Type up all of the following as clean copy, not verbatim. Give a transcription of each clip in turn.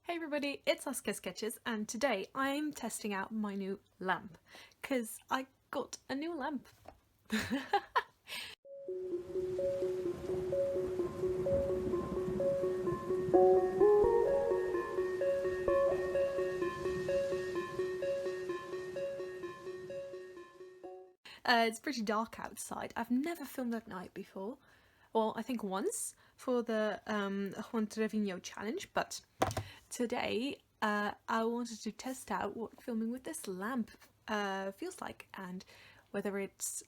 Hey everybody, it's SaskiaSketches and today I'm testing out my new lamp because I got a new lamp. It's pretty dark outside. I've never filmed at night before. Well, I think once for the Juan Trevino challenge, but today I wanted to test out what filming with this lamp feels like and whether it's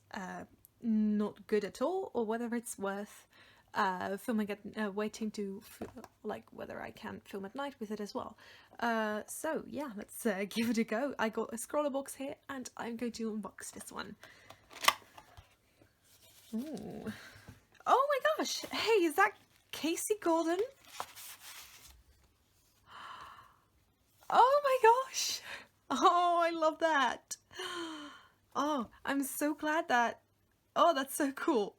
not good at all or whether it's worth filming at waiting to like whether I can film at night with it as well. So yeah, let's give it a go. I got a Scrawlrbox here and I'm going to unbox this one. Ooh. Oh my gosh! Hey, is that Casey Gordon? Oh my gosh! Oh, I love that! Oh, I'm so glad that... Oh, that's so cool!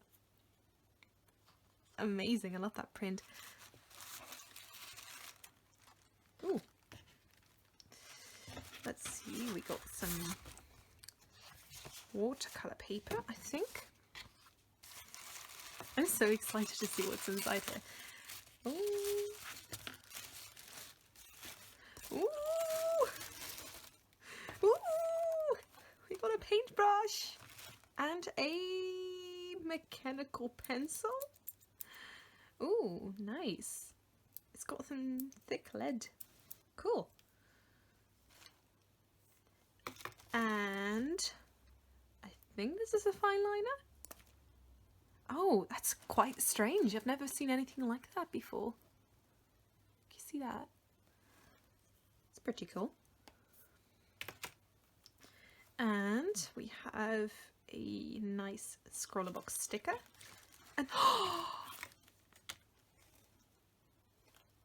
Amazing, I love that print. Ooh. Let's see, we got some watercolor paper, I think. I'm so excited to see what's inside here. Ooh. Ooh. Ooh. We got a paintbrush and a mechanical pencil. Ooh, nice. It's got some thick lead. Cool. And I think this is a fine liner. Oh, that's quite strange. I've never seen anything like that before. Can you see that? It's pretty cool. And we have a nice Scrawlrbox sticker. And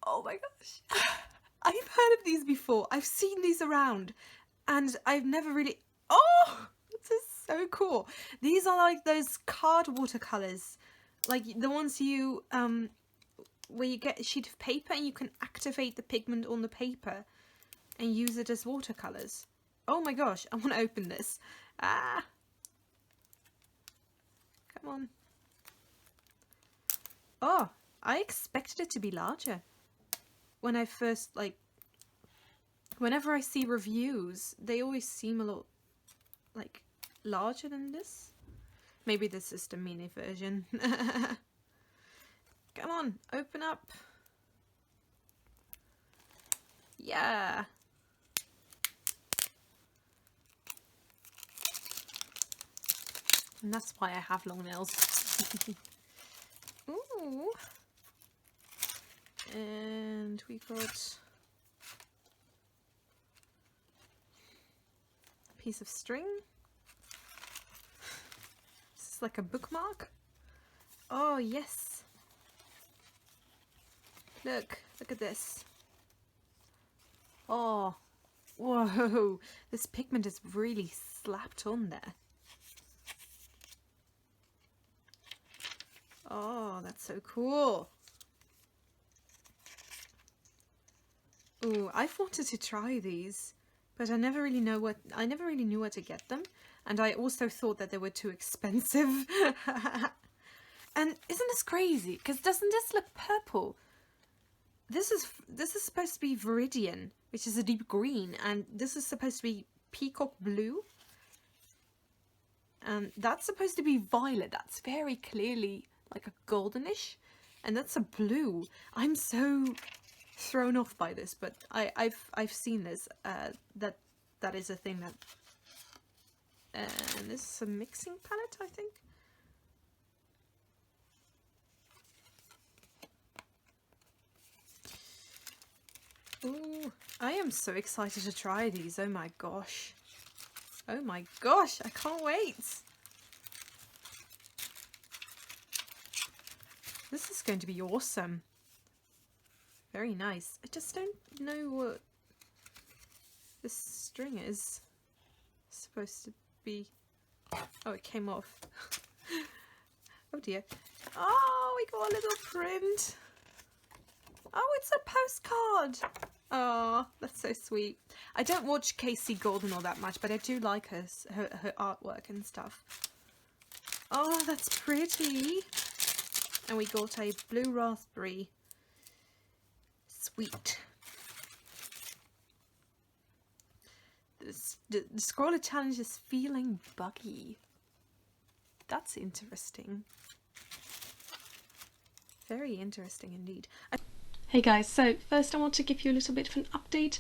oh my gosh! I've heard of these before. I've seen these around and I've never really... Oh! This is so cool. These are like those card watercolors, like the ones you where you get a sheet of paper and you can activate the pigment on the paper and use it as watercolors. Oh my gosh, I want to open this. Ah, come on. Oh, I expected it to be larger when I first, like, whenever I see reviews they always seem a lot like larger than this. Maybe this is the mini version. Come on, open up. Yeah. And that's why I have long nails. Ooh. And we got a piece of string. This is like a bookmark. Oh yes. Look at this. Oh, whoa, this pigment is really slapped on there. Oh, that's so cool. Ooh, I've wanted to try these, but I never really knew where to get them, and I also thought that they were too expensive. And isn't this crazy? Because doesn't this look purple? This is supposed to be Viridian, which is a deep green, and this is supposed to be peacock blue. And that's supposed to be violet. That's very clearly like a goldenish, and that's a blue. I'm so thrown off by this, but I've seen this. That is a thing that. And this is a mixing palette, I think. Ooh, I am so excited to try these. Oh my gosh. Oh my gosh, I can't wait. This is going to be awesome. Very nice. I just don't know what this string is supposed to be. Oh, it came off. Oh dear. Oh, we got a little print. Oh, it's a postcard. Oh, that's so sweet. I don't watch Casey Golden all that much, but I do like her artwork and stuff. Oh, that's pretty. And we got a blue raspberry. Sweet. The Scrawler challenge is feeling buggy. That's interesting. Very interesting indeed. Hey guys, so first I want to give you a little bit of an update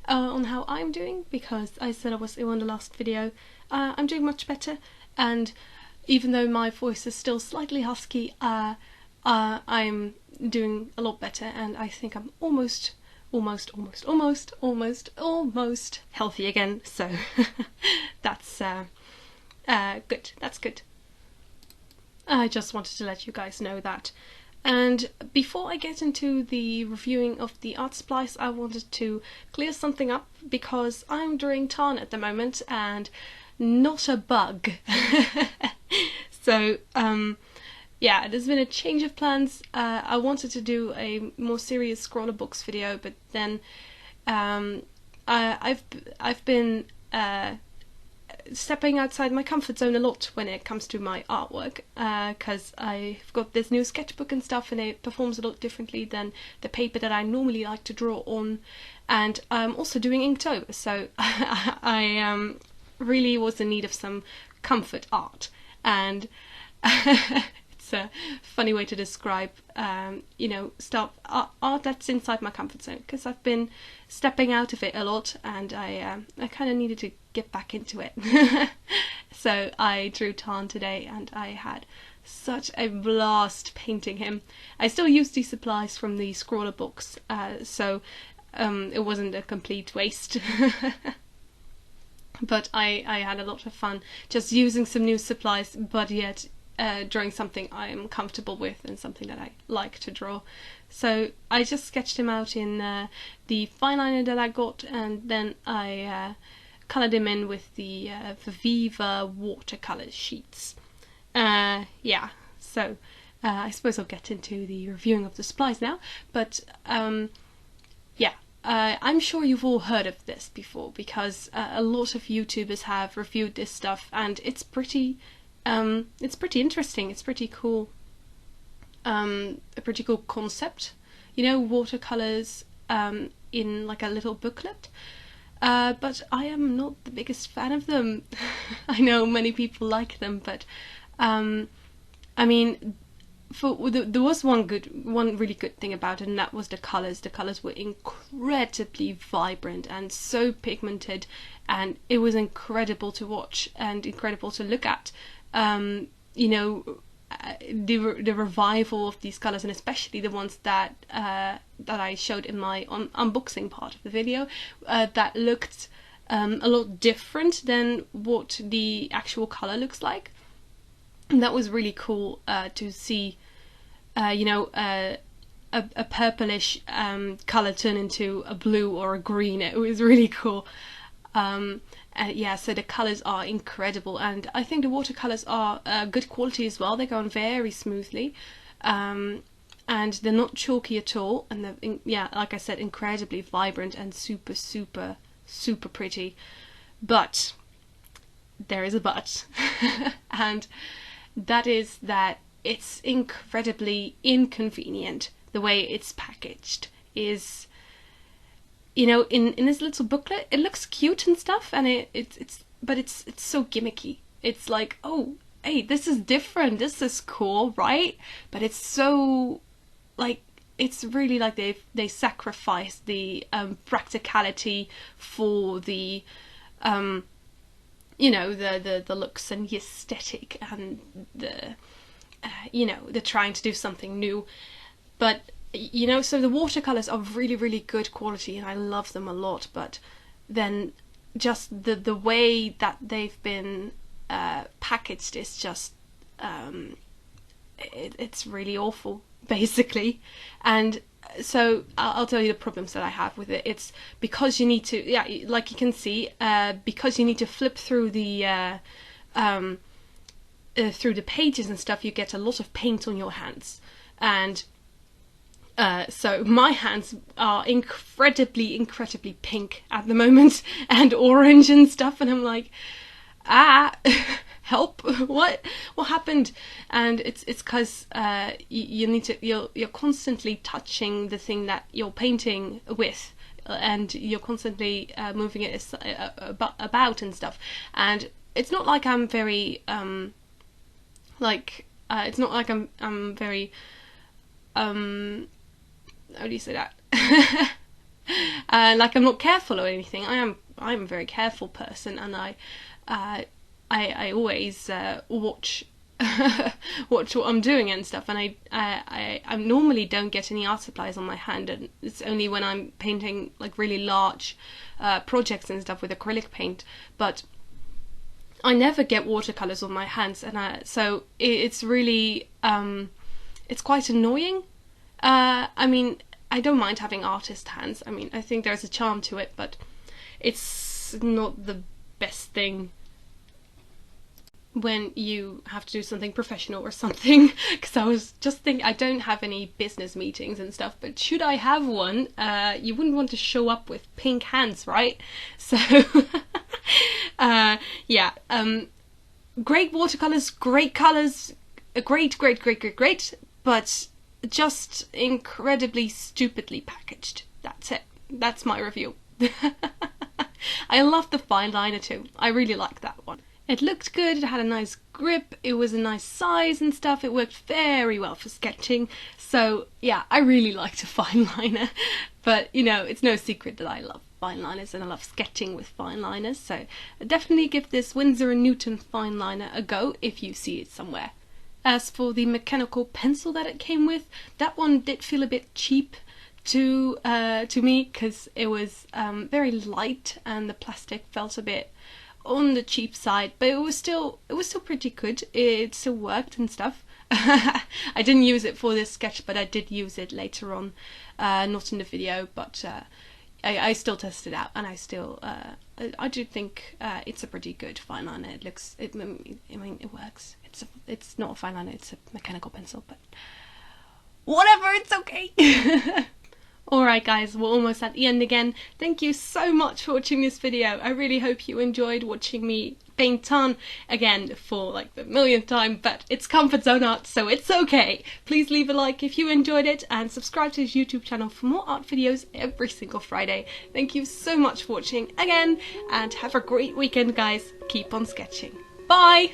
on how I'm doing, because I said I was ill in the last video. I'm doing much better, and even though my voice is still slightly husky, I'm doing a lot better, and I think I'm almost healthy again, so that's good. That's good. I just wanted to let you guys know that. And before I get into the reviewing of the art supplies, I wanted to clear something up, because I'm drawing Tarn at the moment and not a bug. So yeah, there's been a change of plans. I wanted to do a more serious Scrawlrbox video, but then I've been stepping outside my comfort zone a lot when it comes to my artwork, because I've got this new sketchbook and stuff, and it performs a lot differently than the paper that I normally like to draw on, and I'm also doing Inktober, so I really was in need of some comfort art, and it's a funny way to describe you know, art that's inside my comfort zone, because I've been stepping out of it a lot, and I kind of needed to get back into it. So I drew Tarn today, and I had such a blast painting him. I still use these supplies from the Scrawlrbox, so it wasn't a complete waste. But I had a lot of fun just using some new supplies, but yet drawing something I'm comfortable with and something that I like to draw. So I just sketched him out in the fine liner that I got, and then I coloured him in with the Viva watercolour sheets. Yeah, so I suppose I'll get into the reviewing of the supplies now, but yeah. I'm sure you've all heard of this before, because a lot of YouTubers have reviewed this stuff, and it's pretty interesting. It's pretty cool. A pretty cool concept, you know, watercolors in like a little booklet. But I am not the biggest fan of them. I know many people like them, but I mean, there was one really good thing about it, and that was the colors. The colors were incredibly vibrant and so pigmented, and it was incredible to watch and incredible to look at. You know, the revival of these colors, and especially the ones that that I showed in my unboxing part of the video, that looked a lot different than what the actual color looks like. And that was really cool to see. You know, a purplish colour turn into a blue or a green. It was really cool. Yeah, so the colours are incredible, and I think the watercolours are good quality as well. They go on very smoothly, and they're not chalky at all, and they're, yeah, like I said, incredibly vibrant and super pretty. But there is a but, and that is that it's incredibly inconvenient. The way it's packaged is, you know, in this little booklet, it looks cute and stuff, and it's so gimmicky. It's like, oh, hey, this is different, this is cool, right? But it's so, like, it's really like they sacrifice the practicality for the you know, the looks and the aesthetic and the you know, they're trying to do something new. But you know, so the watercolors are really good quality, and I love them a lot, but then just the way that they've been packaged is just it's really awful, basically. And so I'll tell you the problems that I have with it. It's because you need to, yeah, like you can see, because you need to flip through the pages and stuff, you get a lot of paint on your hands, and So my hands are incredibly pink at the moment, and orange and stuff, and I'm like, help, what happened? And it's because you're constantly touching the thing that you're painting with, and you're constantly moving it about and stuff. And it's not like I'm very it's not like I'm very how do you say that? Like I'm not careful or anything. I'm a very careful person, and I always watch watch what I'm doing and stuff. And I normally don't get any art supplies on my hand, and it's only when I'm painting like really large projects and stuff with acrylic paint. But I never get watercolors on my hands, and so it's really it's quite annoying. I mean, I don't mind having artist hands. I mean, I think there's a charm to it, but it's not the best thing when you have to do something professional or something. Because I was just thinking, I don't have any business meetings and stuff, but should I have one, you wouldn't want to show up with pink hands, right? So, yeah, great watercolors, great colors, great, but just incredibly stupidly packaged. That's it. That's my review. I love the fine liner too. I really like that one. It looked good, it had a nice grip, it was a nice size and stuff, it worked very well for sketching. So yeah, I really liked a fine liner. But you know, it's no secret that I love fine liners and I love sketching with fine liners. So definitely give this Winsor & Newton fine liner a go if you see it somewhere. As for the mechanical pencil that it came with, that one did feel a bit cheap to me, because it was very light and the plastic felt a bit on the cheap side, but it was still pretty good. It still worked and stuff. I didn't use it for this sketch, but I did use it later on, not in the video, but I still tested it out, and I do think it's a pretty good fine liner. I mean, it works. It's not a fine liner, it's a mechanical pencil, but whatever, it's okay. Alright guys, we're almost at the end again. Thank you so much for watching this video. I really hope you enjoyed watching me paint on again for like the millionth time, but it's comfort zone art, so it's okay. Please leave a like if you enjoyed it, and subscribe to his YouTube channel for more art videos every single Friday. Thank you so much for watching again, and have a great weekend guys. Keep on sketching. Bye!